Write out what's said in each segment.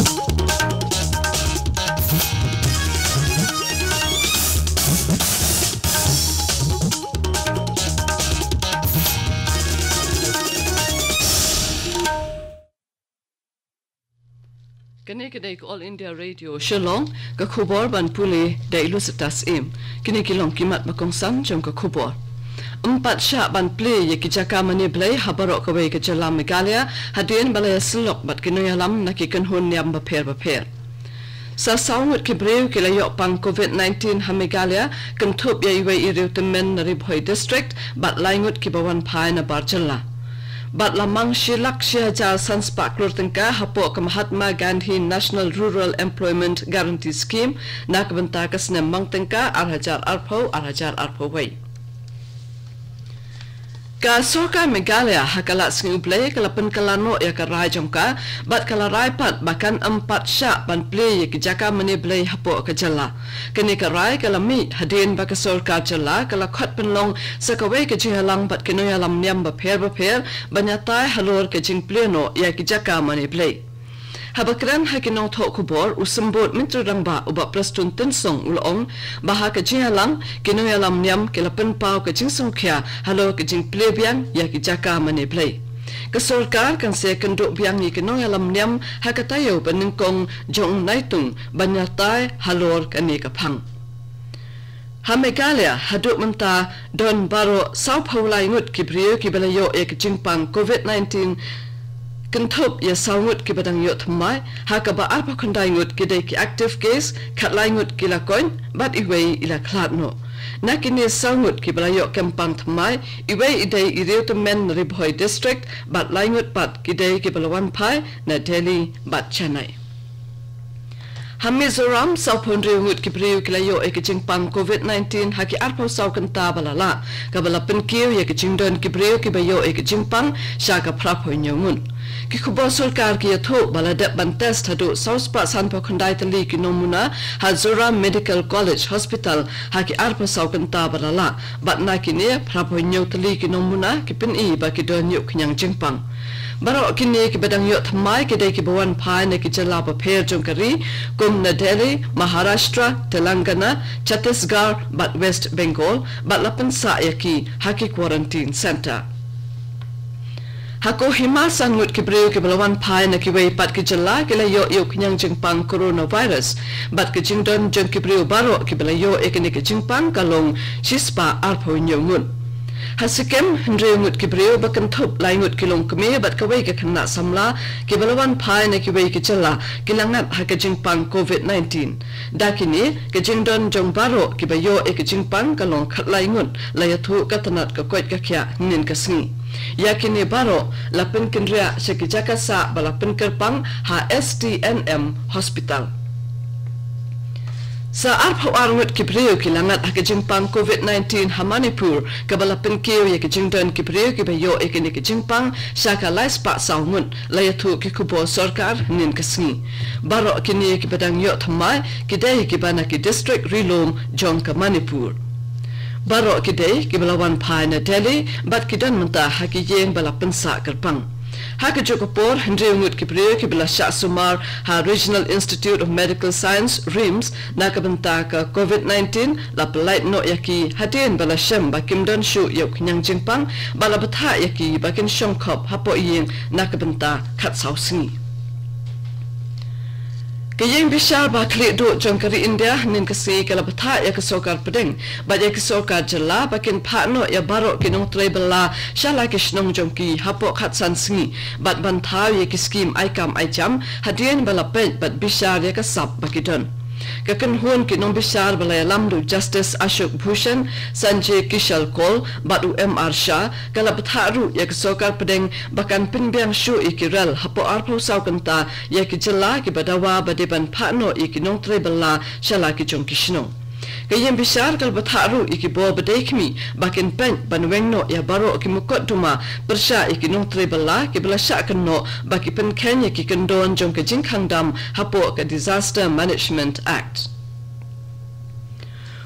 Kini kedai All India Radio Shillong ke khubor ban pulih dai lusitas kini kilong kimat makongsan jom ke khubor 4 syak ban play ye kijaka mani blai habarok kawai ke jalam Meghalaya hadin balai selok bat kinoyalam nakikan hun yam baper sa saungut kibreu kilayok pang COVID-19 ha Meghalaya kentup ye iwai iriu temen Ribhoi district bat laingut kibawan pai na barjala Bat lamang shilak shihajar sanspak lurtengka hapo ke Mahatma Gandhi National Rural Employment Guarantee Scheme nak bentar ke senem mangtengka arhajar arpo wei. Ka sorka Meghalaya hakalat sengi ublay kalapan kalano ya karai jomka bat kalarai pat bahkan 4 syak ban play ya kijaka mani blay hapo ke jala. Kini karai kalami hadin baka sorka jala kalakot penlong sakawai ke jihalang bat kinoyalam niam baper banyatai halur ke jing pleno ya kijaka mani blay. Habakran hakinong thok kubor usembut mintrang ba ubak prastun tensong ulong baha ke jihalang kinoyalam niam kelapen pau ke jingsong kya halo ke jing plebiang ya kijaka mani play. Kesorkar kan se kenduk biang ni kinoyalam niam hakatayo peningkong jong naitung banyatai halor kani kapang. Ha Meghalaya haduk menta don baro sau paulai ngut kibriyo kibalayo ek jingpang COVID-19 kentup ya saungut ki badang yot mai hakaba arpa kondai ngut ki dei ki active case khatlai ngut ki la coin bat iwei ila khlatno nakini saungut ki balayo kempang thmai iwei idei iriu to men Ribhoi district bat laingut bat ki dei ki balawan pai na Delhi bat Chennai Hamizoram saupondri ngut ki priu kilayo ek jingpang COVID-19 haki arpa sau kenta balala kabala penkiu ye ki jingdon ki priu ki bayo ek jingpang shaka prapo nyongun ki khubor sarkar ki yatho baladat ban test hadu sauspa sanpo khandai tali ki nomuna Hazoram Medical College Hospital haki arpa sau kenta balala bat nakini prapo nyo tali ki nomuna ki pin I ba ki don yuk nyang jingpang Barok kini ki badang yot thamai ki dei ki bawan pai na ki jala paper jongkari kum na Delhi, Maharashtra, Telangana, Chhattisgarh, bat West Bengal, bat lapan sa yaki haki quarantine center. Hako hima sangut ki breu ki balawan pai na ki wei pat ki jala ki la yo kinyang jingpang coronavirus bat ki jingdon jong ki breu barok ki balayo ekini ki jingpang kalong shispa arpo nyongun. Hasikem hendreu ngut ki breu bakan thup lai ngut ki long keme bat kawai ka khana samla ki balawan pai na ki wei ki jala ki langat ha ka jingpang COVID-19 dakini ki jingdon jong baro ki bayo ek jingpang kalong khatlai ngut layathu katanat ka koit ka kya nin ka sngi yakini baro lapen kendria sekijaka sa balapen kerpang ha STNM hospital Sa arpo arngut ki breu ki langat ha jingpang COVID-19 ha Manipur kabalapen keu ye ki jingdon ki breu ki bayo ekini ki jingpang shaka laispa saungun layathu ki kubo sarkar nin kasngi baro kini ki badang yo thamai ki dei ki bana ki district rilom jong ka Manipur baro ki dei ki balawan pai na Delhi bat ki don menta ha ki yeng balapen sa kerpang Haka Jokopor, Hendreu Ngut Kibreu, Kibla Shah Sumar, Ha Regional Institute of Medical Science, RIMS, Nakabantaka COVID-19, La Pelait No Yaki, Hadin Bala Shem, Bakimdan Shu Yok Nyang Jingpang, Bala Bata Yaki, Bakin Shongkop, Hapo Ying, Nakabanta, Katsau Singi. Kayeng bishar ba klik duk jongkari India nin kasi kalabata ya kesokar pedeng ba ya kesokar jela bakin pakno ya barok kinong trebela shala kishnong jongki hapok khatsan singi bat bantaw ya kiskim aikam aijam hadien balapet bat bishar ya kasap bakidon Kakan huan kinong bishar balaya lamdu Justice Ashok Bhushan, Sanjay Kishal Kol, batu MR Shah, kalap tharu ya kesokar pedeng bahkan pinbiang shu ikirel hapo arpo sau kenta ya kijela ki badawa badeban pakno ikinong trebela shala ki jong kishnong. Kayang bishar kal batharu ikibo badekmi bakin pen banwengno ya baro kimukot duma persya ikinong trebela ki bela syakno baki pen Kenya ki kendon jong ke jingkhangdam hapo ke Disaster Management Act.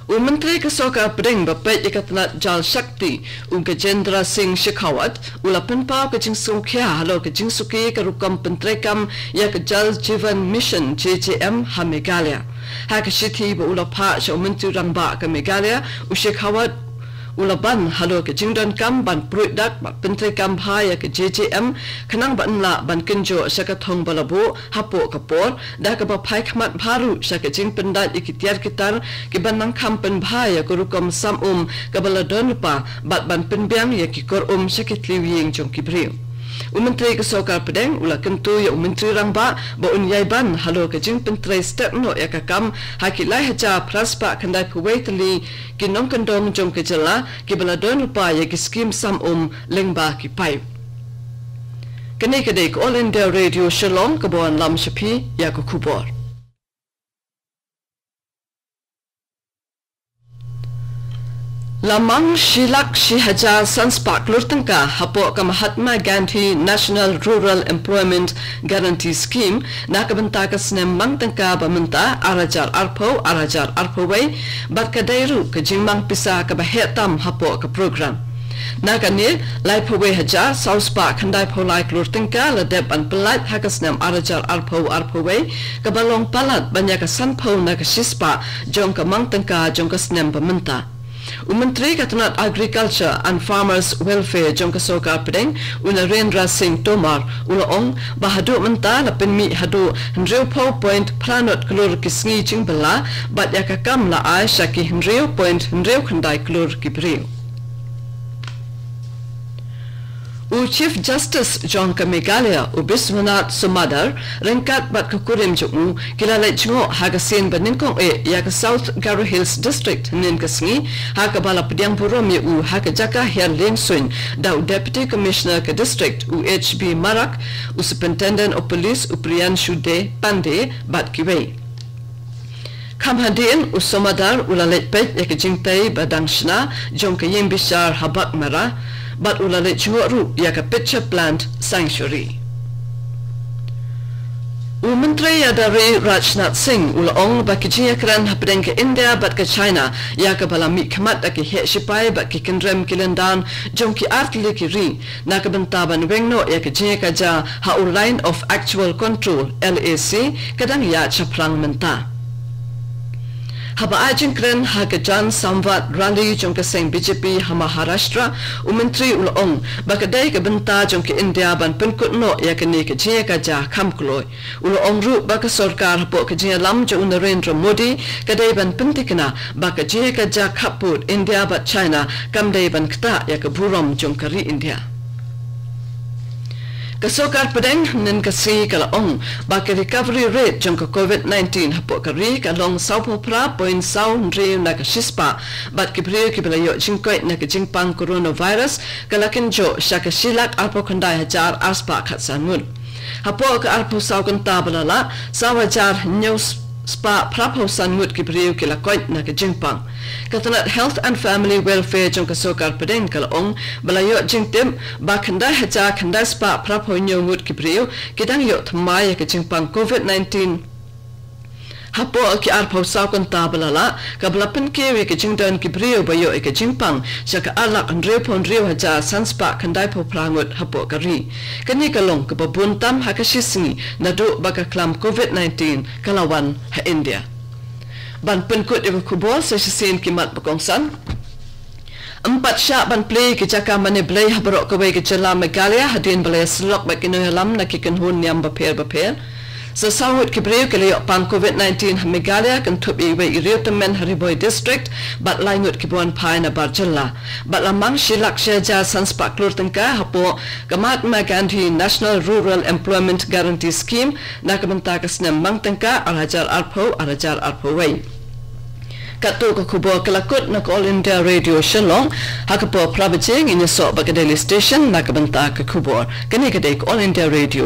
Menteri Kesoka Pedeng Bapet Ikatnat Jal Shakti Gajendra Singh Shekhawat ulapan pau ke Jingsukya halo ke Jingsuki ke rukam pentrekam ya ke Jal Jivan Mission JJM ha Meghalaya. Ha ke Shithi ba ulapa sya Menteri Rangba ke Meghalaya Shekhawat ulaban halo ke Jingdon Kam ban Pruidak ba pentrekam ha ya ke JJM kenang ban la ban kenjo sya ke thong balabo hapo kapor dah ke ba pai khmat baru sya ke jing pendat ikitiar kitar ke banang kampen bhaya ke rukam sam ke baladon pa bat ban penbiang ya ki kor sya ke tliwing jong kibriu. Menteri Kesoka Pedeng ula kentu ya Menteri Rangba ba unyaiban halo ke jing pentrai step no ya kakam hakilai haja praspa kandai puwai tali kinong kendong jong ke jela ke baladon lupa ya ki skim sam lengba ki pai. Kene kedai ke All India Radio Shillong ke Buan Lam Shapi ya ke Kubor. Lamang Shilak Shihaja Sanspak Lurtangka hapo ka Mahatma Gandhi National Rural Employment Guarantee Scheme nakabenta ka snem mangtangka bamenta arajar arpowai bat kadairu ka jingmang pisa ka bahetam hapo ka program nakani laipowai haja sauspa khandai pholai lurtangka ladep an pelat hakasnem arajar arpowai ka balong palat banya ka sanpho na ka shispa jong ka mangtangka jong ka snem bamenta. Menteri Katanat Agriculture and Farmers Welfare Jong Kesoka Pedeng Narendra Singh Tomar ulaong bahadu menta la penmi hadu 0.0 pranot klor kisngi jingbala bat yakakam la ai shaki 0.0 khandai klor kibriu. Chief Justice John Meghalaya Biswanath Sumadar rengkat bat kukurim jungu kilala jungo hagasin baninkong ya ke South Garo Hills District nin kasngi haga bala pediang purom ya haga jaka hian len swin dau Deputy Commissioner ke District HB Marak Superintendent of Police Priyan Shude Pande bat kiwei. Kamhadin Sumadar ulalet pet ya ke jingtai badang shna jong ke yim bishar habak mara bat ulalet juaru ya ke Pitcher Plant Sanctuary. Menteri Adari Rajnath Singh ulaong bakijia kran hapdeng ke India bat ke China ya ke balami khamat ke he sipai bat ke kendrem kilendan jong ki artli ki ri na ke bentaban wengno ya ke jia ka ja ha line of actual control LAC kadang ya chaprang menta. Haba ajin kren haga Jan Samvat rally jong ke seng BJP ha Maharashtra Menteri ulaong bakadai ke benta jong ke India ban penkut no ya ke ni ke jia ka ja kamkloi ulaong ru baka sarkar hapo ke jia lam jo Narendra Modi kadai ban pentikna baka jia ka ja kaput India bat China kamdai ban kta ya ke burom jong kari India. Kesokar Pedeng nen kasi kalaong baka recovery rate jong ke COVID-19 hapo kari kalong 0.9 na kasispa bat kibriyo kibalayo jingkoy na kajingpang coronavirus kalakin jo siya kasilak arpo kanday hajar arspa katsangun. Hapo ka arpo saukan tabalala sa wajar news spa prapo sanmut kibriyo kilakoy na kajingpang. Katanat Health and Family Welfare jong Kesokar Pedeng kalaong balayo jingtim ba kandai haja kandai spa prapo nyongut kibriyo kidang yo thamaya kajingpang COVID-19 hapo ki arpo saukan tabalala kablapen kewe ke jingdan kibriyo bayo ke jingpang saka alak andrepon rio haja sanspa kandai po prangut hapo kari kani kalong ke babuntam hakashisngi nadu baka klam COVID-19 kalawan ha India ban penkut ibu kubor sesin kimat bakongsan 4 syak ban play ke jaka mane blay habarok kawai ke jela Meghalaya hadin balai selok bakino alam nakikan hun nyam bapel sa sawut kibriyo ke leyok pan COVID-19 ha Meghalaya kan tup iwe iriyotamen Hariboy District bat laingut kibuan pai na barjela bat lamang shilak syaja sanspak klur tengka hapo Mahatma Gandhi National Rural Employment Guarantee Scheme na kabenta kasnem mang tengka arajar arpowai Kato ko kubo kelakut na All India Radio Shillong hakapo prabajing inyasok baka daily station na kabenta ke kubor kani kadek All India Radio